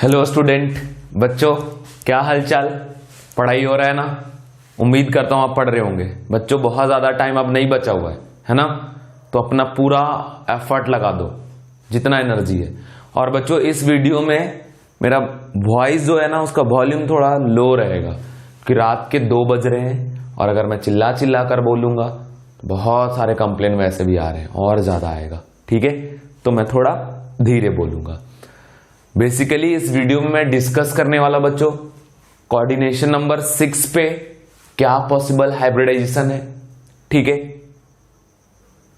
Hello student बच्चों, क्या हालचाल। पढ़ाई हो रहा है ना। उम्मीद करता हूं आप पढ़ रहे होंगे। बच्चों बहुत ज़्यादा टाइम अब नहीं बचा हुआ है ना। तो अपना पूरा एफर्ट लगा दो, जितना एनर्जी है। और बच्चों इस वीडियो में मेरा वॉइस जो है ना, उसका वॉल्यूम थोड़ा लो रहेगा कि रात के 2 बज रहे हैं और अगर मैं चिल्ला चिल्ला कर बोलूँगा तो बहुत सारे कंप्लेन वैसे भी आ रहे हैं और ज़्यादा आएगा। ठीक है, तो मैं थोड़ा धीरे बोलूँगा। बेसिकली इस वीडियो में मैं डिस्कस करने वाला बच्चों कोऑर्डिनेशन नंबर 6 पे क्या पॉसिबल हाइब्रिडाइजेशन है। ठीक है,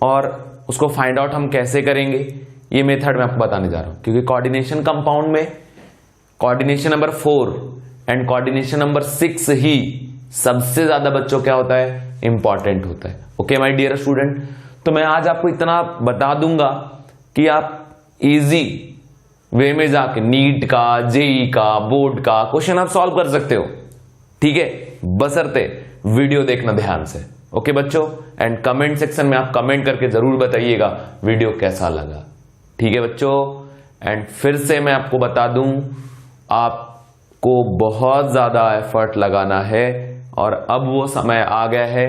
और उसको फाइंड आउट हम कैसे करेंगे ये मेथड मैं आपको बताने जा रहा हूं, क्योंकि कोऑर्डिनेशन कंपाउंड में coordination number 4 and coordination number 6 ही सबसे ज्यादा बच्चों क्या होता है, इंपॉर्टेंट होता है। ओके माय डियर स्टूडेंट, तो मैं आज आपको इतना बता दूंगा कि आप इजी वे में जाके नीट का, जेई का, बोर्ड का क्वेश्चन आप सॉल्व कर सकते हो। ठीक है, बशर्ते वीडियो देखना ध्यान से। ओके बच्चों, एंड कमेंट सेक्शन में आप कमेंट करके जरूर बताइएगा वीडियो कैसा लगा। ठीक है बच्चों, एंड फिर से मैं आपको बता दूं, आपको बहुत ज्यादा एफर्ट लगाना है और अब वो समय आ गया है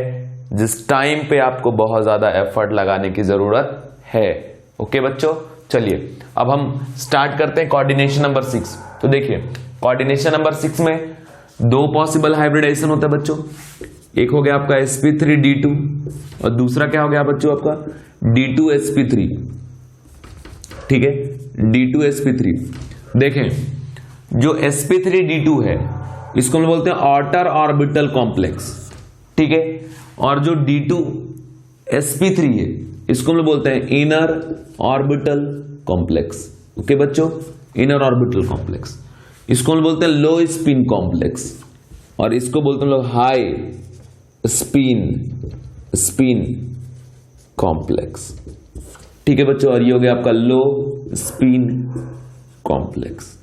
जिस टाइम पे आपको बहुत ज्यादा एफर्ट लगाने की जरूरत है। ओके बच्चों, चलिए अब हम स्टार्ट करते हैं कोऑर्डिनेशन नंबर 6। तो देखिए कोऑर्डिनेशन नंबर 6 में 2 पॉसिबल हाइब्रिडाइजेशन होता है बच्चों। एक हो गया आपका sp3d2 और दूसरा क्या हो गया बच्चों आपका d2sp3। ठीक है, d2sp3। देखें जो sp3d2 है इसको हम बोलते हैं आउटर ऑर्बिटल कॉम्प्लेक्स। ठीक है, और जो d2sp3 है इसको हम बोलते हैं इनर ऑर्बिटल कॉम्प्लेक्स। ओके बच्चों, इनर ऑर्बिटल कॉम्प्लेक्स। इसको हम बोलते हैं लो स्पिन कॉम्प्लेक्स और इसको बोलते हैं लोग हाई स्पिन कॉम्प्लेक्स। ठीक है बच्चों, और ये हो गया आपका लो स्पिन कॉम्प्लेक्स।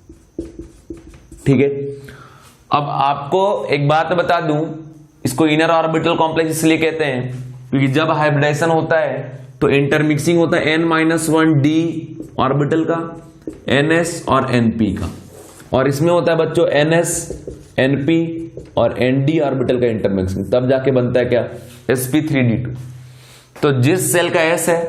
ठीक है, अब आपको एक बात बता दूं, इसको इनर ऑर्बिटल कॉम्प्लेक्स इसलिए कहते हैं क्योंकि जब हाइब्रिडाइजेशन होता है तो इंटरमिक्सिंग होता है n-1d ऑर्बिटल का, ns और np का, और इसमें होता है बच्चों ns, np और nd ऑर्बिटल का इंटरमिक्सिंग, तब जाके बनता है क्या, sp3d2। तो जिस सेल का s है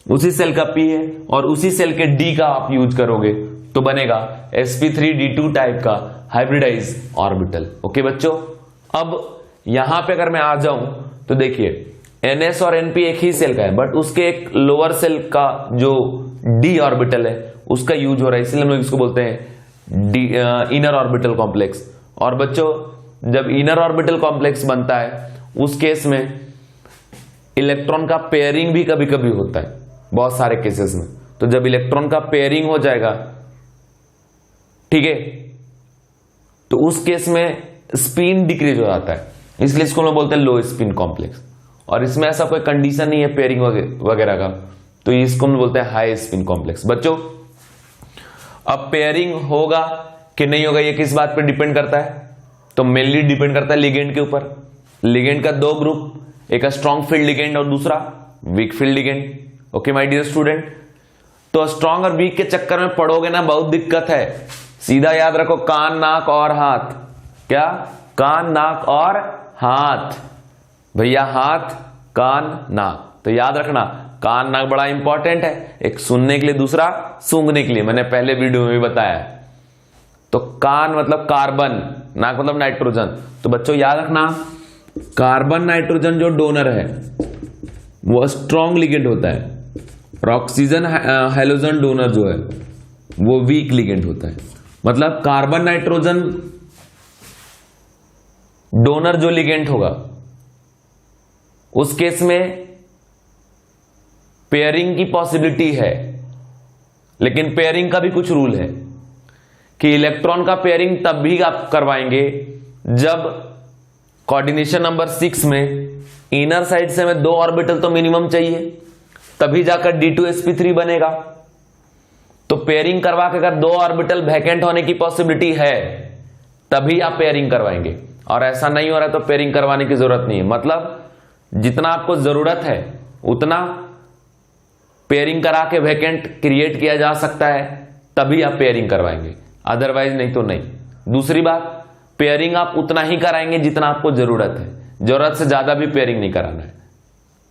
उसी सेल का p है और उसी सेल के d का आप यूज करोगे तो बनेगा sp3d2 टाइप का हाइब्रिडाइज ऑर्बिटल। ओके बच्चों, अब यहां पे अगर मैं आ जाऊं तो देखिए ns और np एक ही सेल का है, बट उसके एक लोअर सेल का जो d ऑर्बिटल है उसका यूज हो रहा है, इसलिए हम लोग इसको बोलते हैं इनर ऑर्बिटल कॉम्प्लेक्स। और बच्चों जब इनर ऑर्बिटल कॉम्प्लेक्स बनता है उस केस में इलेक्ट्रॉन का पेयरिंग भी कभी कभी होता है, बहुत सारे केसेस में। तो जब इलेक्ट्रॉन का पेयरिंग हो जाएगा, ठीक है, तो उस केस में स्पिन डिक्रीज हो जाता है, इसलिए इसको हम बोलते हैं लो स्पिन कॉम्प्लेक्स। और इसमें ऐसा कोई कंडीशन नहीं है पेयरिंग वगैरह का, तो इसको हम बोलते हैं हाई स्पिन कॉम्प्लेक्स। बच्चों अब पेयरिंग होगा कि नहीं होगा ये किस बात पर डिपेंड करता है, तो मेनली डिपेंड करता है लिगेंड के ऊपर। लिगेंड का 2 ग्रुप, एक स्ट्रॉन्ग फील्ड लिगेंड और दूसरा weak field ligand. Okay my dear student, तो स्ट्रॉन्ग और वीक के चक्कर में पड़ोगे ना बहुत दिक्कत है। सीधा याद रखो कान नाक और हाथ। क्या, कान नाक और हाथ भैया, हाथ कान नाक। तो याद रखना कान नाक बड़ा इंपॉर्टेंट है, एक सुनने के लिए, दूसरा सूंघने के लिए, मैंने पहले वीडियो में भी बताया। तो कान मतलब कार्बन, नाक मतलब नाइट्रोजन। तो बच्चों याद रखना कार्बन नाइट्रोजन जो डोनर है वो स्ट्रॉन्ग लिगेंड होता है, और ऑक्सीजन हाइड्रोजन डोनर जो है वो वीक लिगेंड होता है। मतलब कार्बन नाइट्रोजन डोनर जो लिगेंड होगा उस केस में पेयरिंग की पॉसिबिलिटी है, लेकिन पेयरिंग का भी कुछ रूल है कि इलेक्ट्रॉन का पेयरिंग तब भी आप करवाएंगे जब कोऑर्डिनेशन नंबर 6 में इनर साइड से हमें 2 ऑर्बिटल तो मिनिमम चाहिए, तभी जाकर d2sp3 बनेगा। तो पेयरिंग करवा के अगर 2 ऑर्बिटल वैकेंट होने की पॉसिबिलिटी है तभी आप पेयरिंग करवाएंगे, और ऐसा नहीं हो रहा तो पेयरिंग करवाने की जरूरत नहीं है। मतलब जितना आपको जरूरत है उतना पेयरिंग करा के वैकेंट क्रिएट किया जा सकता है, तभी आप पेयरिंग करवाएंगे। अदरवाइज नहीं तो नहीं। दूसरी बात, पेयरिंग आप उतना ही कराएंगे जितना आपको जरूरत है, जरूरत से ज्यादा भी पेयरिंग नहीं कराना है।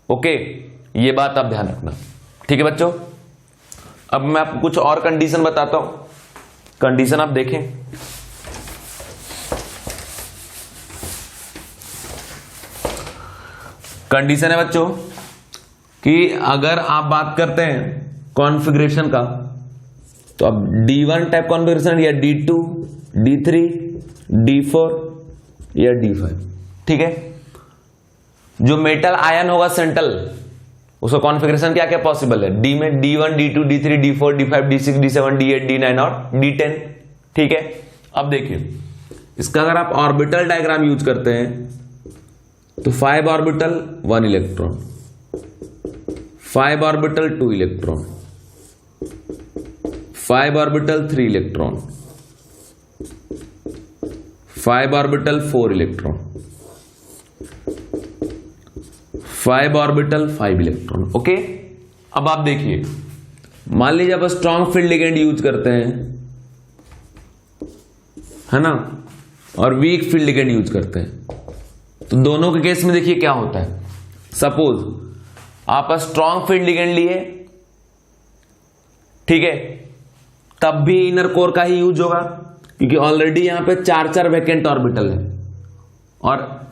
ओके, ये बात आप ध्यान रखना। ठीक है बच्चों, अब मैं आपको कुछ और कंडीशन बताता हूं। कंडीशन आप देखें, कंडीशन है बच्चों कि अगर आप बात करते हैं कॉन्फ़िगरेशन का, तो अब D1 टाइप कॉन्फ़िगरेशन या D2, D3, D4 या D5। ठीक है, जो मेटल आयन होगा सेंट्रल, उसका कॉन्फ़िगरेशन क्या क्या पॉसिबल है? D में D1, D2, D3, D4, D5, D6, D7, D8, D9 और D10। ठीक है, अब देखिए इसका अगर आप ऑर्बिटल डायग्राम यूज करते हैं तो 5 orbital 1 electron, 5 orbital 2 electron, 5 orbital 3 electron, 5 orbital 4 electron, 5 orbital 5 electron. Okay, अब आप देखिए, मान लीजिए आप स्ट्रॉन्ग फील्ड लिगेंड यूज करते हैं, है ना, और वीक फील्ड लिगेंड यूज करते हैं, तो दोनों के केस में देखिए क्या होता है। सपोज आप स्ट्रॉन्ग फील्ड लिगेंड लिए, ठीक है, तब भी इनर कोर का ही यूज होगा, क्योंकि ऑलरेडी यहां पे 4 वैकेंट ऑर्बिटल है। और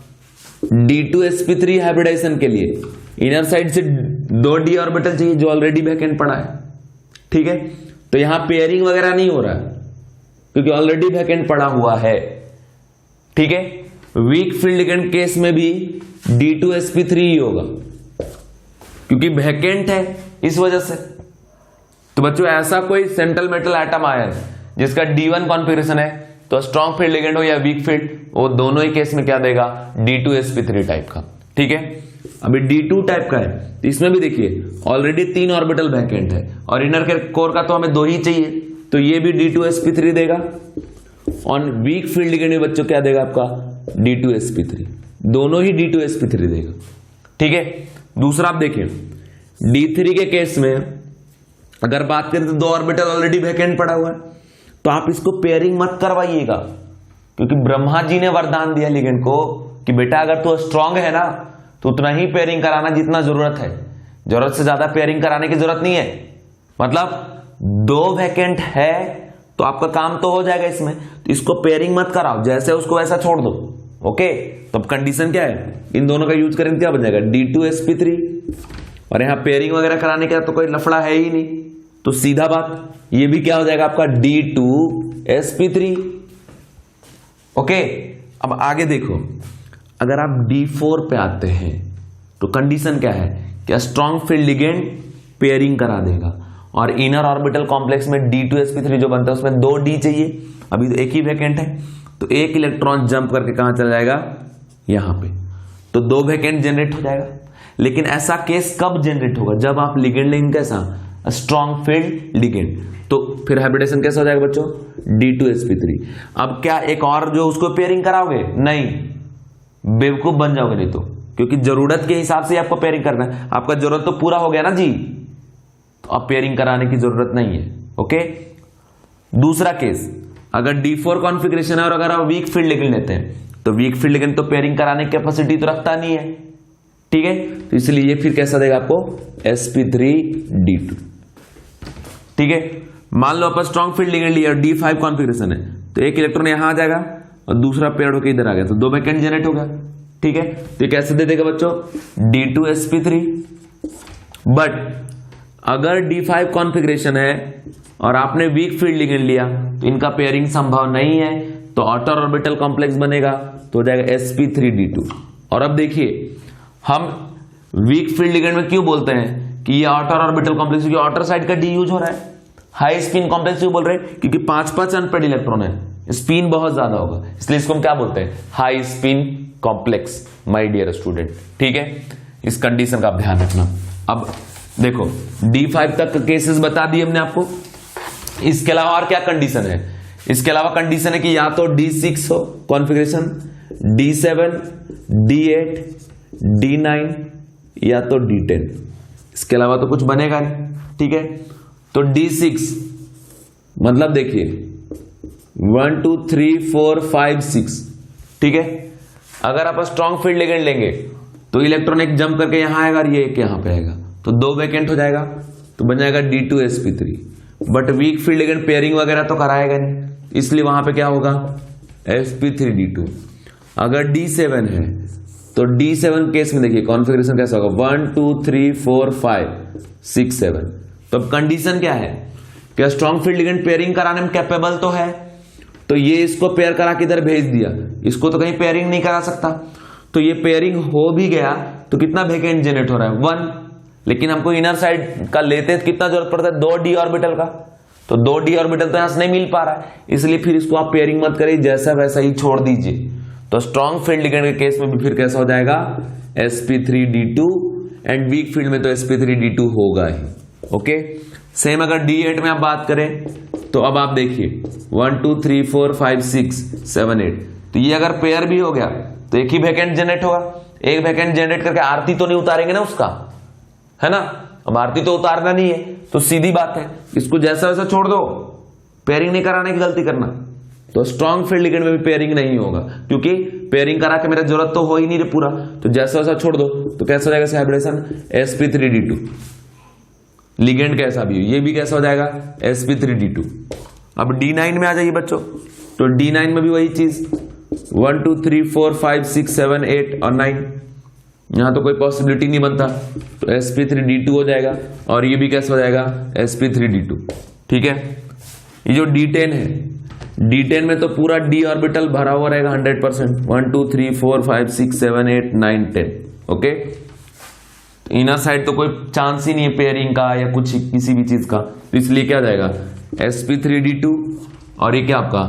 D2sp3 हाइब्रिडाइजेशन के लिए इनर साइड से 2 d ऑर्बिटल चाहिए जो ऑलरेडी वैकेंट पड़ा है। ठीक है, तो यहां पेयरिंग वगैरह नहीं हो रहा है क्योंकि ऑलरेडी वैकेंट पड़ा हुआ है। ठीक है, वीक फील्ड लिगेंड केस में भी D2sp3 ही होगा क्योंकि वैकेंट है इस वजह से। तो बच्चों ऐसा कोई सेंट्रल मेटल एटम आयन जिसका D1 कॉन्फ़िगरेशन है, तो स्ट्रॉन्ग फील्ड लिगेंड हो या वीक फील्ड, वो दोनों ही केस में क्या देगा? D2sp3 टाइप का। ठीक है, अभी D2 टाइप का है, तो इसमें भी देखिए ऑलरेडी 3 ऑर्बिटल वैकेंट है और इनर कोर का तो हमें 2 ही चाहिए, तो ये भी D2sp3 देगा। ऑन वीक फील्ड लिगेंड में बच्चों क्या देगा आपका? D2sp3, दोनों ही D2sp3 देगा। ठीक है, दूसरा आप देखिए D3 के केस में अगर बात करें तो 2 ऑर्बिटल ऑलरेडी वैकेंट पड़ा हुआ है, तो आप इसको पेयरिंग मत करवाइएगा, क्योंकि ब्रह्मा जी ने वरदान दिया लिगेंड को कि बेटा अगर तू स्ट्रांग है ना तो उतना ही पेयरिंग कराना जितना जरूरत है, जरूरत से ज्यादा पेयरिंग कराने की जरूरत नहीं है। मतलब 2 वैकेंट है तो आपका काम तो हो जाएगा इसमें, तो इसको पेयरिंग मत कराओ, जैसे उसको वैसा छोड़ दो। ओके, तो अब कंडीशन क्या है? इन दोनों का यूज करेंगे क्या बन जाएगा? D2sp3, और यहां पेयरिंग वगैरह कराने का तो कोई लफड़ा है ही नहीं, तो सीधा बात ये भी क्या हो जाएगा आपका? D2sp3। ओके, अब आगे देखो, अगर आप D4 पे आते हैं तो कंडीशन क्या है? क्या स्ट्रॉन्ग फील्ड लिगेंड पेयरिंग करा देगा और इनर ऑर्बिटल कॉम्प्लेक्स में D2sp3 जो बनता है उसमें 2 D चाहिए, अभी तो एक ही वैकेंट है, तो 1 इलेक्ट्रॉन जंप करके कहां चला जाएगा? यहां पे, तो 2 वैकेंट जनरेट हो जाएगा। लेकिन ऐसा केस कब जनरेट होगा? जब आप लिगेंड लेंगे कैसा? स्ट्रॉन्ग फील्ड लिगेंड, तो फिर हाइब्रिडेशन कैसा हो जाएगा बच्चों? D2sp3। अब क्या एक और जो उसको पेयरिंग कराओगे? नहीं, बेवकूफ बन जाओगे नहीं तो, क्योंकि जरूरत के हिसाब से आपको पेयरिंग करना है। आपका जरूरत तो पूरा हो गया ना जी, तो अब पेयरिंग कराने की जरूरत नहीं है। ओके, दूसरा केस, अगर D4 कॉन्फ़िगरेशन है और अगर आप वीक फील्ड लिगेंड लेते हैं, तो वीक फील्ड लिगेंड तो पेयरिंग कराने की कैपेसिटी तो रखता नहीं है। ठीक है, तो इसलिए ये फिर कैसा देगा आपको? sp3d2। ठीक है, मान लो आप स्ट्रॉन्ग फील्ड लिगेंड लिया और D5 कॉन्फ़िगरेशन है, तो 1 इलेक्ट्रॉन यहां आ जाएगा और दूसरा पेयर होकर इधर आ गया, तो 2 वैकेंट जनरेट होगा। ठीक है, तो कैसे दे देगा बच्चों? D2sp3। बट अगर D5 कॉन्फ़िगरेशन है और आपने वीक फील्ड लिगेंड लिया तो इनका पेयरिंग संभव नहीं है, तो आउटर ऑर्बिटल कॉम्प्लेक्स बनेगा, तो हो जाएगा sp3d2। और अब देखिए हम वीक फील्ड लिगेंड में क्यों बोलते हैं कि ये आउटर ऑर्बिटल कॉम्प्लेक्स, क्योंकि आउटर साइड का डी यूज हो रहा है। हाई स्पिन कॉम्प्लेक्स क्यों बोल रहे हैं? क्योंकि 5 अनपेड इलेक्ट्रॉन है, स्पिन बहुत ज्यादा होगा, इसलिए इसको हम क्या बोलते हैं? High spin complex, my dear student. ठीक है, इस कंडीशन का आप ध्यान रखना। अब देखो D5 तक केसेस बता दिए हमने आपको, इसके अलावा और क्या कंडीशन है? इसके अलावा कंडीशन है कि या तो D6 हो कॉन्फ़िगरेशन, D7, D8, D9 या तो D10, इसके अलावा तो कुछ बनेगा नहीं। ठीक है, तो D6 मतलब देखिए 1 2 3 4 5 6, ठीक है। अगर आप स्ट्रॉन्ग फील्ड लिगेंड लेंगे तो इलेक्ट्रॉन एक जंप करके यहां आएगा और ये एक यहां पे आएगा, तो 2 वैकेंट हो जाएगा, तो बन जाएगा D2sp3। But week field ligand pairing वगैरह तो कराएगा नहीं, इसलिए वहां पे क्या होगा sp3d2। अगर D7 है तो D7 केस में देखिए कॉन्फ़िगरेशन कैसा होगा, 1 2 3 4 5 6 7। तो अब कंडीशन क्या है, क्या स्ट्रॉन्ग फील्ड लिगेंड पेयरिंग कराने में कैपेबल तो है, तो ये इसको पेयर करा के इधर भेज दिया, इसको तो कहीं पेयरिंग नहीं करा सकता, तो ये पेयरिंग हो भी गया तो कितना वैकेंट जनरेट हो रहा है 1। लेकिन हमको इनर साइड का लेते तो कितना जरूरत पड़ता है 2d ऑर्बिटल का, तो 2d ऑर्बिटल तो यहां से नहीं मिल पा रहा है, इसलिए फिर इसको आप पेयरिंग मत करिए, जैसा वैसा ही छोड़ दीजिए। तो स्ट्रॉन्ग फील्ड लिगेंड के केस में भी फिर कैसा हो जाएगा sp3d2, एंड वीक फील्ड में तो sp3d2 होगा ही। ओके, सेम अगर D8 में आप बात करें तो अब आप देखिए 1 2 3 4 5 6 7 8, तो ये अगर पेयर भी हो गया तो एक ही वैकेंट जनरेट होगा, एक वैकेंट जनरेट करके आरती तो नहीं उतारेंगे ना उसका, है ना। अब आरती तो उतारना नहीं है, तो सीधी बात है इसको जैसा वैसा छोड़ दो, पेयरिंग नहीं कराने की गलती करना। तो स्ट्रॉन्ग फील्ड लिगेंड में भी पेयरिंग नहीं होगा, क्योंकि पेयरिंग करा के मेरा जरूरत तो हो ही नहीं पूरा, तो जैसा वैसा छोड़ दो, तो कैसा हो जाएगा हाइब्रिडेशन sp3d2। लिगेंड कैसा भी हो, ये भी कैसा हो जाएगा sp3d2। अब D9 में आ जाइए बच्चों, तो D9 में भी वही चीज 1 2 3 4 5 6 7 8 और 9, यहां तो कोई पॉसिबिलिटी नहीं बनता, तो sp3d2 हो जाएगा, और ये भी कैसा हो जाएगा sp3d2, ठीक है। ये जो D10 है, D10 में तो पूरा d ऑर्बिटल भरा हुआ रहेगा 100%, 1 2 3 4 5 6 7 8 9 10, ओके। इनर साइड तो कोई चांस ही नहीं है पेयरिंग का या कुछ किसी भी चीज का, तो इसलिए क्या जाएगा sp3d2, और ये क्या आपका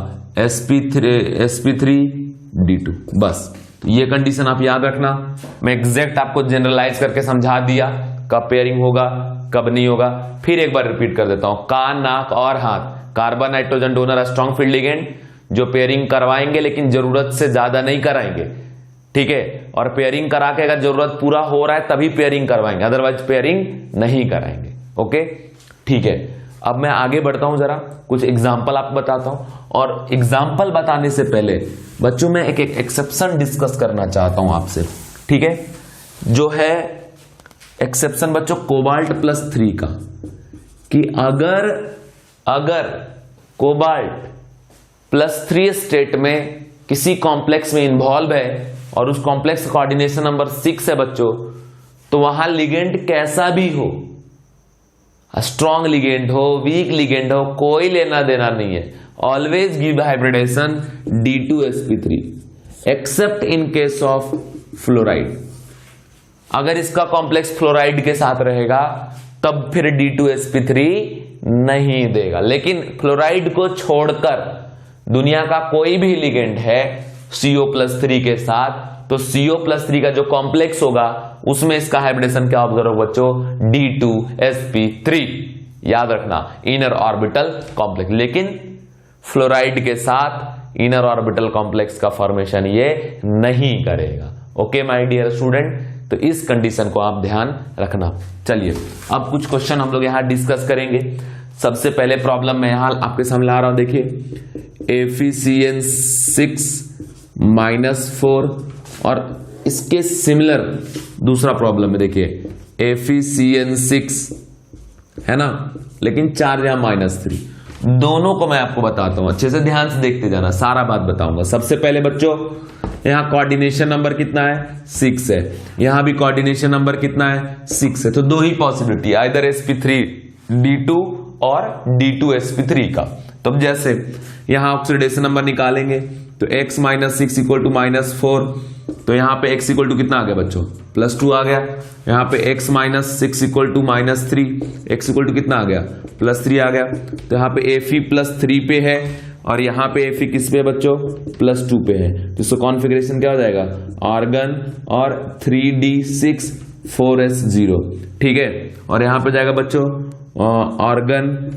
sp3d2, बस। तो ये कंडीशन आप याद रखना, मैं एग्जैक्ट आपको जनरलाइज करके समझा दिया कब पेयरिंग होगा कब नहीं होगा। फिर एक बार रिपीट कर देता हूं, कान नाक और हाथ, carbon nitrogen donor strong field ligand जो पेयरिंग करवाएंगे लेकिन जरूरत से ज्यादा नहीं कराएंगे, ठीक है। और पेयरिंग करा के अगर जरूरत पूरा हो रहा है तभी पेयरिंग करवाएंगे, अदरवाइज पेयरिंग नहीं कराएंगे, ओके, ठीक है। अब मैं आगे बढ़ता हूं, जरा कुछ एग्जाम्पल आपको बताता हूं, और एग्जाम्पल बताने से पहले बच्चों मैं एक एक्सेप्शन डिस्कस करना चाहता हूं आपसे, ठीक है। जो है एक्सेप्शन बच्चों कोबाल्ट +3 का, कि अगर कोबाल्ट +3 स्टेट में किसी कॉम्प्लेक्स में इन्वॉल्व है और उस कॉम्प्लेक्स कोऑर्डिनेशन नंबर 6 है बच्चों, तो वहां लिगेंड कैसा भी हो, स्ट्रॉन्ग लिगेंड हो वीक लिगेंड हो, कोई लेना देना नहीं है, always give hybridization D2sp3 except in case of fluoride. अगर इसका कॉम्प्लेक्स फ्लोराइड के साथ रहेगा तब फिर D2sp3 नहीं देगा, लेकिन फ्लोराइड को छोड़कर दुनिया का कोई भी लिगेंड है CO+3 के साथ, तो CO+3 का जो कॉम्प्लेक्स होगा उसमें इसका हाइब्रिडेशन क्या ऑब्जर्व हो बच्चों D2sp3, याद रखना इनर ऑर्बिटल कॉम्प्लेक्स, लेकिन फ्लोराइड के साथ इनर ऑर्बिटल कॉम्प्लेक्स का फॉर्मेशन ये नहीं करेगा। ओके माय डियर स्टूडेंट, तो इस कंडीशन को आप ध्यान रखना। चलिए अब कुछ क्वेश्चन हम लोग यहां डिस्कस करेंगे। सबसे पहले प्रॉब्लम मैं यहां आपके सामने ला रहा हूं, देखिए Fe6-4 और इसके सिमिलर दूसरा प्रॉब्लम में देखिए Fe6 है ना, लेकिन 4 यहां -3। दोनों को मैं आपको बताता हूं, अच्छे से ध्यान से देखते जाना, सारा बात बताऊंगा। सबसे पहले बच्चों यहां कोऑर्डिनेशन नंबर कितना है 6 है, यहां भी कोऑर्डिनेशन नंबर कितना है 6 है, तो दो ही पॉसिबिलिटी, आइदर sp3d2 और D2sp3 का। तो जैसे यहां ऑक्सीडेशन नंबर निकालेंगे तो x - 6 = -4, तो यहां पे x इक्वल टू कितना आ गया बच्चों +2 आ गया, यहां पे x - 6 = -3, x इक्वल टू कितना आ गया +3 आ गया, तो यहां पे Fe +3 पे है और यहां पे Fe किस पे है बच्चों +2 पे है, तो इसका कॉन्फ़िगरेशन क्या हो जाएगा आर्गन और 3d6 4s0, ठीक है। और यहां पे जाएगा बच्चों आर्गन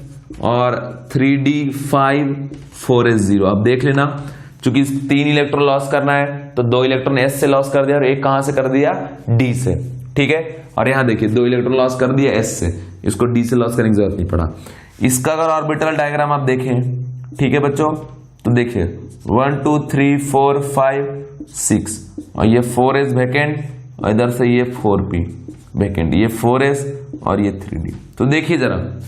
और 3d5 4s0। अब देख लेना, चूंकि 3 इलेक्ट्रॉन लॉस करना है तो 2 इलेक्ट्रॉन s से लॉस कर दिया और एक कहां से कर दिया d से, ठीक है। और यहां देखिए 2 इलेक्ट्रॉन लॉस कर दिया s से, इसको d से लॉस करने की जरूरत नहीं पड़ा। इसका अगर ऑर्बिटल डायग्राम आप देखें, ठीक है बच्चों, तो देखिए 1 2 3 4 5 6 और ये 4s वैकेंट और इधर से ये 4p वैकेंट, ये 4s और ये 3d। तो देखिए जरा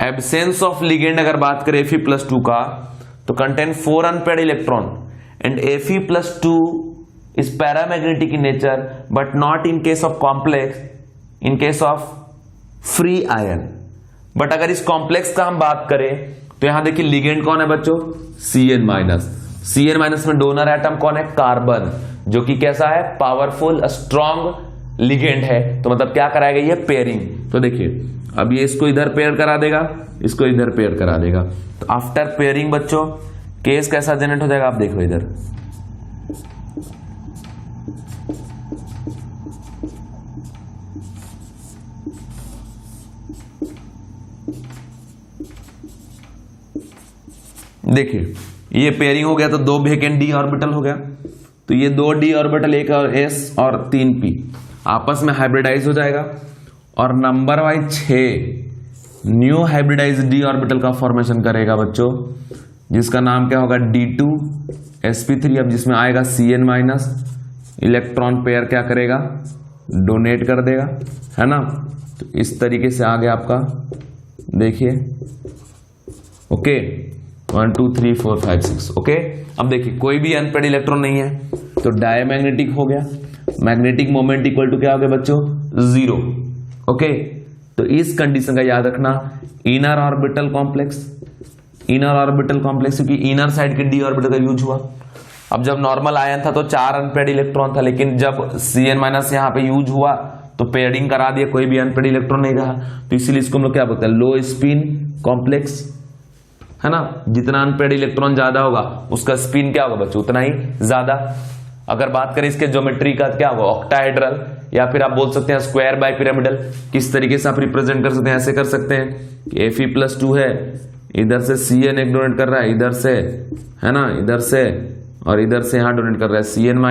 एब्सेंस ऑफ लिगेंड अगर बात करें Fe+2 का तो contain 4 unpaired electron and Fe+2 is paramagnetic in nature but not in case of complex, in case of free ion। But अगर इस कॉम्प्लेक्स का हम बात करें तो यहां देखिए लिगेंड कौन है बच्चों, Cn-। Cn- में डोनर एटम कौन है, कार्बन, जो कि कैसा है, पावरफुल स्ट्रॉन्ग लिगेंड है। तो मतलब क्या कराएगा ये, पेयरिंग। तो देखिए अब ये इसको इधर पेयर करा देगा, इसको इधर पेयर करा देगा। तो आफ्टर पेयरिंग बच्चों केस कैसा जनरेट हो जाएगा, आप देखो इधर देखिए ये पेयरिंग हो गया तो 2 वैकेंट d ऑर्बिटल हो गया। तो ये 2 d ऑर्बिटल, एक और s और 3p आपस में हाइब्रिडाइज हो जाएगा और number wise 6 new hybridize d orbital का फॉर्मेशन करेगा बच्चों, जिसका नाम क्या होगा D2sp3। अब जिसमें आएगा Cn- इलेक्ट्रॉन पेयर क्या करेगा, डोनेट कर देगा, है ना। तो इस तरीके से आ गया आपका, देखिए ओके 1 2 3 4 5 6 ओके। अब देखिए कोई भी अनपेयर्ड इलेक्ट्रॉन नहीं है तो डायमैग्नेटिक हो गया, मैग्नेटिक मोमेंट इक्वल टू क्या हो गया बच्चों, 0 ओके। तो इस कंडीशन का याद रखना, inner orbital complex, inner orbital complex क्योंकि इनर साइड के डी ऑर्बिटल का यूज हुआ। अब जब नॉर्मल आयन था तो 4 अनपेयर्ड इलेक्ट्रॉन था, लेकिन जब Cn- यहाँ पे यूज हुआ तो पेयरिंग करा दिया, कोई भी अनपेयर्ड इलेक्ट्रॉन नहीं रहा। तो इसीलिए इसको हम लोग क्या बोलते हैं, लो स्पिन कॉम्प्लेक्स, है ना। जितना अनपेयर्ड इलेक्ट्रॉन ज्यादा होगा उसका स्पिन क्या होगा बच्चों, उतना ही ज्यादा। अगर बात करें इसके ज्योमेट्री का क्या होगा, ऑक्टाहेड्रल, या फिर आप बोल सकते हैं स्क्वायर बाय पिरामिडल। किस तरीके से आप रिप्रेजेंट कर सकते हैं, ऐसे कर सकते हैं कि Fe+2 है, इधर से Cn एक डोनेट कर रहा है, इधर से, है ना, इधर से और इधर से यहां डोनेट कर रहा है Cn-,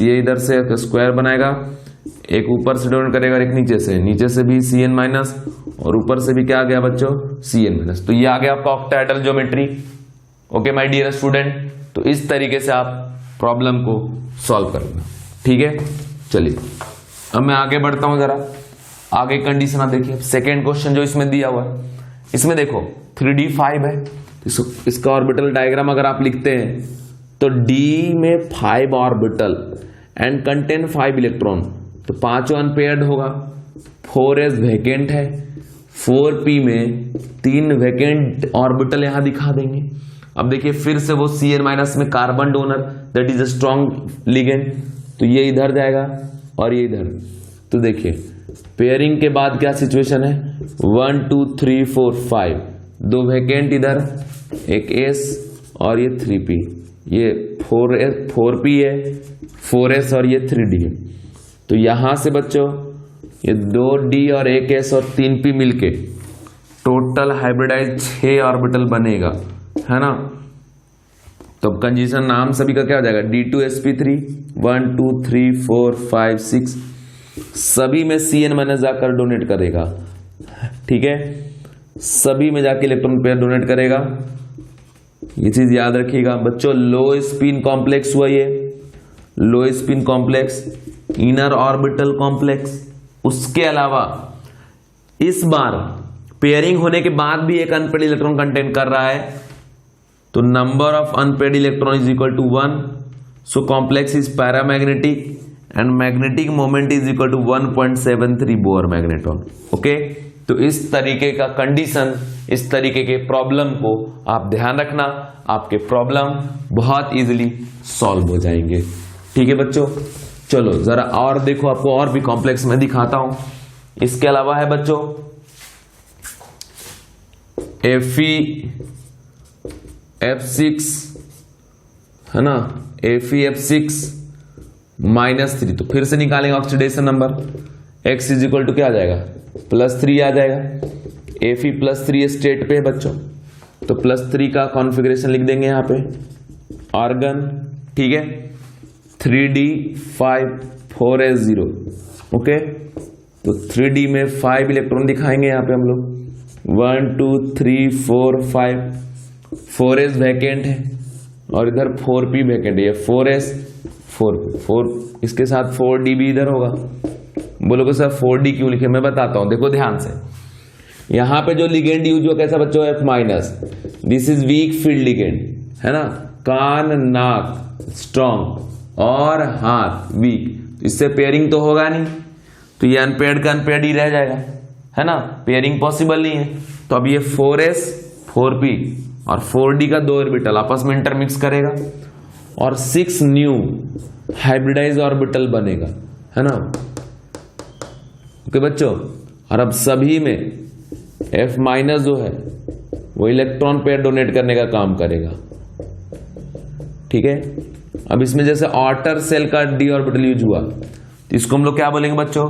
ये इधर से स्क्वायर बनाएगा, एक ऊपर से डोनेट करेगा और एक नीचे से भी Cn- और ऊपर से भी क्या आ गया बच्चों, Cn-। तो ये आ गया आपका octahedral geometry. Okay my dear student, तो इस तरीके से आप प्रॉब्लम को सॉल्व करेंगे, ठीक है। चलिए अब मैं आगे बढ़ता हूं, जरा आगे कंडीशन आप देखिए। सेकेंड क्वेश्चन जो इसमें दिया हुआ है, इसमें देखो 3d5 है, इसका ऑर्बिटल डायग्राम अगर आप लिखते हैं तो d में 5 ऑर्बिटल एंड कंटेन 5 इलेक्ट्रॉन, तो 5 अनपेयर्ड होगा, 4s वैकेंट है, 4p में 3 वैकेंट ऑर्बिटल यहां दिखा देंगे। अब देखिए फिर से वो Cn- में carbon donor, that is a strong ligand, तो ये इधर जाएगा और ये इधर। तो देखिए पेयरिंग के बाद क्या सिचुएशन है, 1 2 3 4 5, 2 वैकेंट इधर, एक s और ये 3p, ये 4p है, 4s और ये 3d है। तो यहां से बच्चों ये 2d और 1s और 3p मिलके टोटल हाइब्रिडाइज 6 ऑर्बिटल बनेगा, है ना। तो कंडीशन नाम सभी का क्या हो जाएगा, D2sp3, 1 2 3 4 5 6, सभी में Cn- जाकर डोनेट करेगा, ठीक है, सभी में जाके इलेक्ट्रॉन पेयर डोनेट करेगा। ये चीज याद रखिएगा बच्चों। लो स्पिन कॉम्प्लेक्स हुआ ये, लो spin complex, inner orbital complex. उसके अलावा इस बार पेयरिंग होने के बाद भी एक अनपेयर्ड इलेक्ट्रॉन कंटेन कर रहा है, तो number of unpaired electron is equal to 1, so complex is paramagnetic and magnetic moment is equal to 1.73 Bohr magnetron. Okay, तो इस तरीके का कंडीशन, इस तरीके के प्रॉब्लम को आप ध्यान रखना, आपके प्रॉब्लम बहुत इजीली सॉल्व हो जाएंगे, ठीक है बच्चों। चलो जरा और देखो, आपको और भी कॉम्प्लेक्स में दिखाता हूं। इसके अलावा है बच्चों Fe(F6), है ना, Fe(F6) -3, तो फिर से निकालेंगे oxidation number, x is equal to क्या आ जाएगा, +3 आ जाएगा। Fe+3 स्टेट पे है बच्चों, तो +3 का कॉन्फ़िगरेशन लिख देंगे यहां पे, आर्गन, ठीक है, 3d5 4s0। ओके, तो 3d में 5 इलेक्ट्रॉन दिखाएंगे यहां पे हम लोग, 1 2 3 4 5, 4s वैकेंट है और इधर 4p वैकेंट है। ये 4s 4p, 4 इसके साथ 4d भी इधर होगा। बोलोगे सर 4d क्यों लिखे, मैं बताता हूं, देखो ध्यान से। यहां पे जो लिगेंड यूज हुआ कैसा बच्चों, F minus, this is weak field ligand, है ना। कान नाक स्ट्रॉन्ग और हाथ वीक, इससे पेयरिंग तो होगा नहीं, तो ये अनपेयर्ड का अनपेयर्ड ही रह जाएगा, है ना, पेयरिंग पॉसिबल नहीं है। तो अब ये 4s 4p और 4d का 2 ऑर्बिटल आपस में इंटरमिक्स करेगा और 6 न्यू हाइब्रिडाइज ऑर्बिटल बनेगा, है ना। ओके बच्चों, और अब सभी में F माइनस जो है वो इलेक्ट्रॉन पेयर डोनेट करने का काम करेगा, ठीक है। अब इसमें जैसे ऑटर सेल का d ऑर्बिटल यूज हुआ तो इसको हम लोग क्या बोलेंगे बच्चों,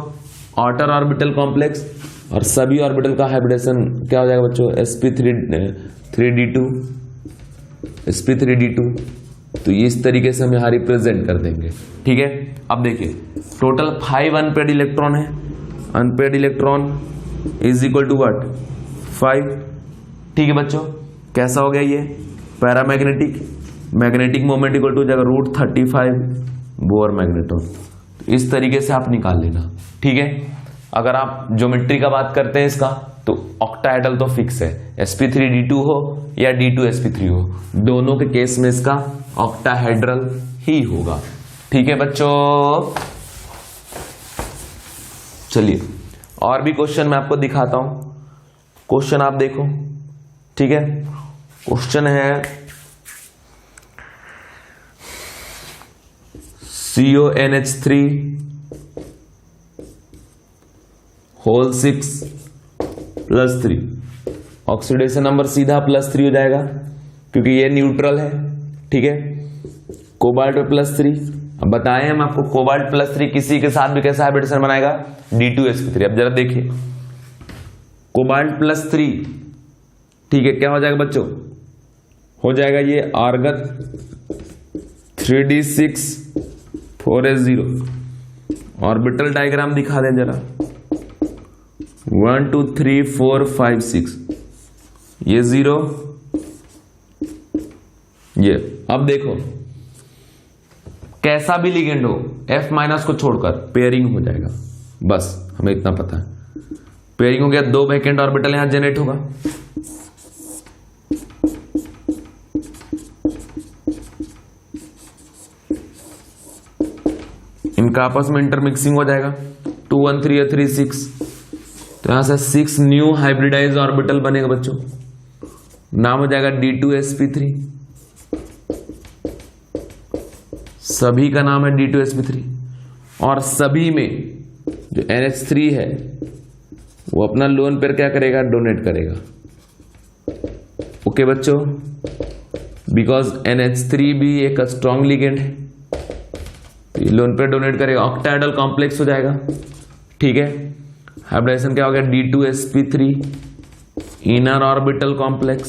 ऑटर ऑर्बिटल कॉम्प्लेक्स, और सभी ऑर्बिटल का हाइब्रिडेशन क्या हो जाएगा बच्चों, sp3d2 sp3d2। तो ये इस तरीके से हम यहां रिप्रेजेंट कर देंगे, ठीक है। अब देखिए टोटल 5 अनपेयर्ड इलेक्ट्रॉन है, unpaired electron is equal to what, 5, ठीक है बच्चों। कैसा हो गया ये, paramagnetic, magnetic moment equal to जाएगा √35 बोर मैग्नेट्रॉन। इस तरीके से आप निकाल लेना, ठीक है। अगर आप ज्योमेट्री का बात करते हैं इसका, तो ऑक्टाहेड्रल तो फिक्स है, sp3d2 हो या d2sp3 हो, दोनों के केस में इसका ऑक्टाहेड्रल ही होगा, ठीक है बच्चों। चलिए और भी क्वेश्चन मैं आपको दिखाता हूं। क्वेश्चन आप देखो, ठीक है। क्वेश्चन है CONH3 होल 6 +3, ऑक्सीडेशन नंबर सीधा +3 हो जाएगा क्योंकि ये न्यूट्रल है, ठीक है। कोबाल्ट पे +3, अब बताएं हम आपको कोबाल्ट +3 किसी के साथ भी कैसा हाइब्रिडेशन बनाएगा, d2sp3। अब जरा देखिए कोबाल्ट +3, ठीक है, क्या हो जाएगा बच्चों, हो जाएगा ये argon 3d6 4s0। Orbital diagram दिखा दें जरा, 1 2 3 4 5 6, ये 0, ये। अब देखो कैसा भी लिगेंड हो F माइनस को छोड़कर पेयरिंग हो जाएगा, बस हमें इतना पता है। पेयरिंग हो गया, 2 वैकेंट ऑर्बिटल यहां जनरेट होगा, इनका आपस में इंटरमिक्सिंग हो जाएगा, 2 1 3 3 6, तो यहां से 6 न्यू हाइब्रिडाइज ऑर्बिटल बनेगा बच्चों, नाम हो जाएगा d2sp3, सभी का नाम है d2sp3। और सभी में जो NH3 है वो अपना लोन पेयर क्या करेगा, डोनेट करेगा, ओके बच्चों। बिकॉज NH3 भी एक स्ट्रॉन्ग लिगेंड है, तो ये लोन पेयर डोनेट करेगा, ऑक्टाहेड्रल कॉम्प्लेक्स हो जाएगा, ठीक है। हाइब्रिडेशन क्या हो गया, d2sp3 इनर ऑर्बिटल कॉम्प्लेक्स,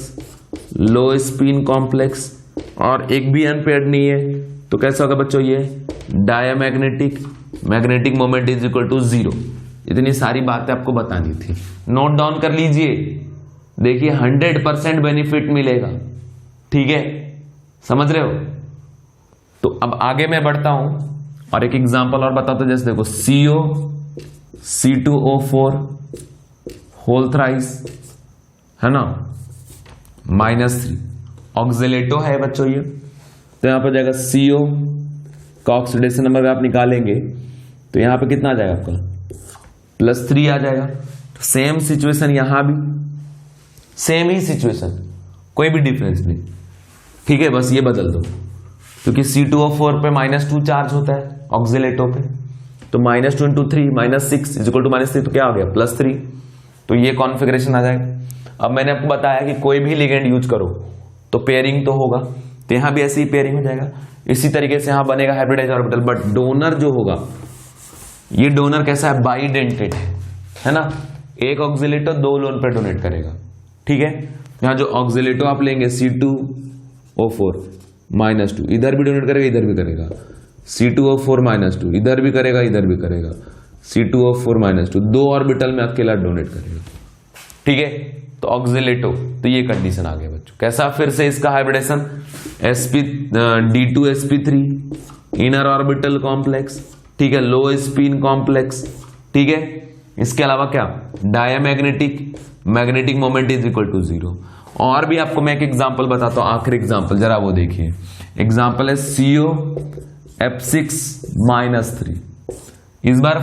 लो स्पिन कॉम्प्लेक्स, और एक भी अनपेयर्ड नहीं है, तो कैसा होगा बच्चों, ये diamagnetic, magnetic moment is equal to 0। इतनी सारी बातें आपको बतानी थी, नोट डाउन कर लीजिए, देखिए 100% बेनिफिट मिलेगा, ठीक है, समझ रहे हो। तो अब आगे मैं बढ़ता हूं और एक एग्जांपल और बताता हूं, जैसे देखो CO C2O4 होल थ्राइस, है ना, -3 ऑक्सिलेटो है बच्चों ये, तो यहां पर जाएगा CO का ऑक्सीडेशन नंबर आप निकालेंगे तो यहां पे कितना आ जाएगा आपका, +3 आ जाएगा। तो सेम सिचुएशन यहां भी, सेम ही सिचुएशन, कोई भी डिफरेंस नहीं, ठीक है, बस ये बदल दो, क्योंकि C2O4 पे -2 चार्ज होता है ऑक्सिलेटो पे, तो -2 × 3 -6 इज इक्वल टू -3, तो क्या हो गया, +3, तो ये कॉन्फ़िगरेशन आ जाएगा। अब मैंने आपको बताया कि कोई भी लिगेंड यूज करो तो पेयरिंग तो होगा, तो यहां भी ऐसी ही पेयरिंग हो जाएगा। इसी तरीके से यहां बनेगा हाइब्रिडाइज ऑर्बिटल, बट डोनर जो होगा, ये डोनर कैसा है, बाइडेंटेड है ना, एक ऑक्सिलेटो 2 लोन पे डोनेट करेगा, ठीक है। यहां जो ऑक्सिलेटो आप लेंगे C2O4 -2, इधर भी डोनेट करेगा, इधर भी करेगा, C2O4 -2, इधर भी करेगा, इधर भी करेगा, C2O4 -2, 2 ऑर्बिटल में अकेला डोनेट करेगा, ठीक है, तो ऑक्सिलेटो, तो ये कंडीशन आ गया बच्चों। कैसा फिर से इसका hybridisation, D2sp3 inner orbital complex, ठीक है, लो स्पिन कॉम्प्लेक्स, ठीक है। इसके अलावा क्या, magnetic moment is equal to 0। और भी आपको मैं एक एग्जांपल बताता हूं, आखिरी एग्जांपल, जरा वो देखिए। एग्जांपल है COF6-3। इस बार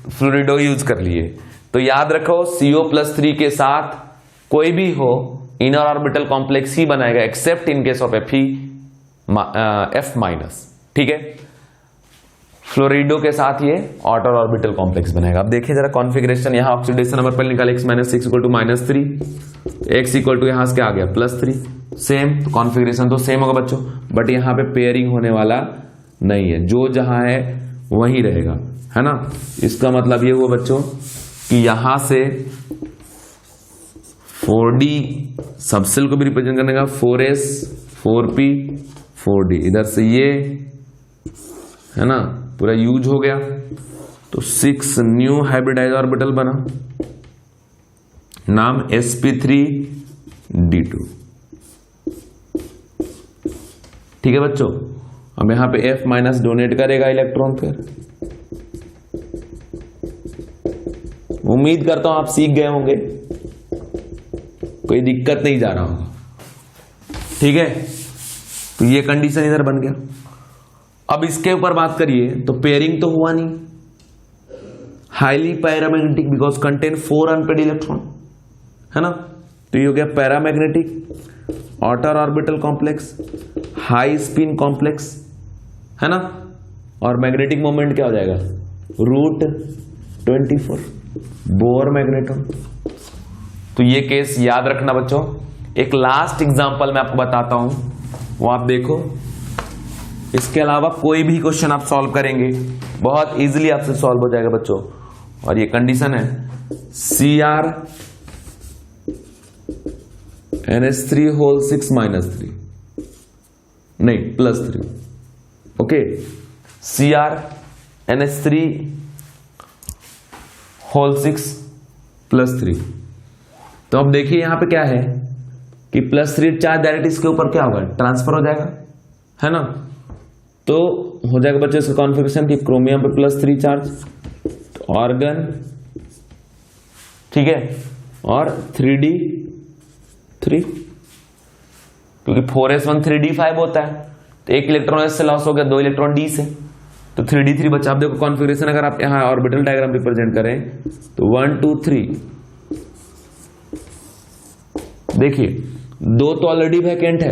फ्लोरिडो यूज कर लिए, तो याद रखो CO+3 के साथ कोई भी हो इनर ऑर्बिटल कॉम्प्लेक्स ही बनाएगा, accept in case of F-, ठीक है। फ्लोरिडो के साथ ये आउटर ऑर्बिटल कॉम्प्लेक्स बनेगा। अब देखिए जरा कॉन्फ़िगरेशन, यहां ऑक्सीडेशन नंबर पहले निकाले, x-6 equal to -3, x equal to यहां से क्या आ गया +3, सेम, तो कॉन्फ़िगरेशन तो सेम होगा बच्चों, बट यहां पे पेयरिंग होने वाला नहीं है, जो जहां है वहीं रहेगा, है ना। इसका मतलब ये हुआ बच्चों कि यहां से 4D सबसेल को भी रिप्रेजेंट करने का, 4s 4p 4d, इधर से ये है ना पूरा यूज हो गया, तो 6 न्यू हाइब्रिडाइज ऑर्बिटल बना, नाम sp3d2, ठीक है बच्चों। अब यहां पे F- डोनेट करेगा इलेक्ट्रॉन, फिर उम्मीद करता हूं आप सीख गए होंगे, कोई दिक्कत नहीं जा रहा होगा, ठीक है। तो ये कंडीशन इधर बन गया। अब इसके ऊपर बात करिए तो पेयरिंग तो हुआ नहीं, highly paramagnetic because contain 4 unpaired electron, है ना। तो ये हो गया paramagnetic outer orbital complex, high spin complex, है ना। और मैग्नेटिक मोमेंट क्या हो जाएगा, √24 बोर मैग्नेट्रॉन। तो ये केस याद रखना बच्चों। एक लास्ट एग्जांपल मैं आपको बताता हूं, वो आप देखो। इसके अलावा कोई भी क्वेश्चन आप सॉल्व करेंगे बहुत इजीली आपसे सॉल्व हो जाएगा बच्चों। और ये कंडीशन है CrNH3 नहीं +3, ओके, CrNH3 तो अब देखिए यहां पे क्या है कि +3 चार्ज डायरेक्ट इसके ऊपर क्या होगा, ट्रांसफर हो जाएगा, है ना। तो हो जाएगा बच्चों इसका कॉन्फ़िगरेशन कि क्रोमियम पे +3 चार्ज, तो ऑर्गन, ठीक है, और 3d3, क्योंकि 4s1 3d5 होता है, तो एक इलेक्ट्रॉन एस से लॉस हो गया, 2 इलेक्ट्रॉन डी से, तो 3d3 बचा। आप देखो कॉन्फ़िगरेशन, अगर आप यहां ऑर्बिटल डायग्राम रिप्रेजेंट करें तो 1 2 3, देखिए 2 तो ऑलरेडी वैकेंट है,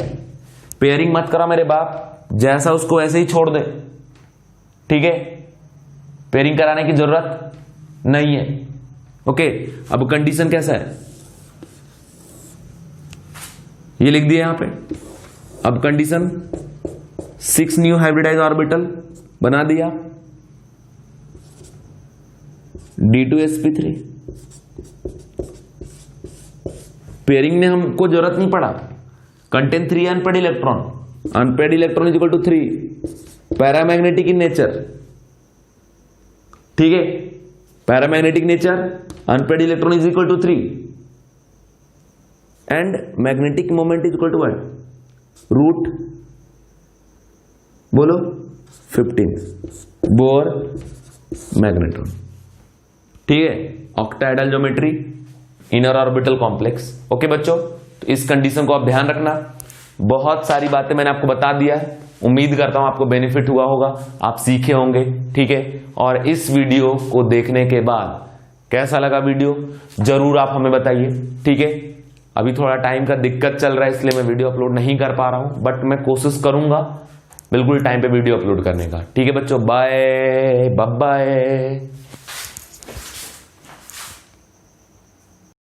पेयरिंग मत करो मेरे बाप, जैसा उसको ऐसे ही छोड़ दे, ठीक है, पेयरिंग कराने की जरूरत नहीं है, ओके। अब कंडीशन कैसा है ये लिख दिया यहां पे। अब कंडीशन 6 न्यू हाइब्रिडाइज ऑर्बिटल बना दिया, D2sp3, पेयरिंग में हमको जरूरत नहीं पड़ा, contain 3 unpaired electron, unpaired electron is equal to 3, paramagnetic in nature, ठीक है, paramagnetic nature, unpaired electron is equal to 3 and magnetic moment is equal to what, बोलो 15 बोर मैग्नेट्रॉन, ठीक है, octahedral geometry, inner orbital complex, okay बच्चों। तो इस condition को आप ध्यान रखना। बहुत सारी बातें मैंने आपको बता दिया है, उम्मीद करता हूं आपको बेनिफिट हुआ होगा, आप सीखे होंगे, ठीक है। और इस वीडियो को देखने के बाद कैसा लगा वीडियो जरूर आप हमें बताइए, ठीक है। अभी थोड़ा टाइम का दिक्कत चल रहा है इसलिए मैं वीडियो अपलोड नहीं कर पा रहा हूं, बट मैं कोशिश करूंगा बिल्कुल टाइम पे वीडियो अपलोड करने का, ठीक है बच्चों। Bye bye.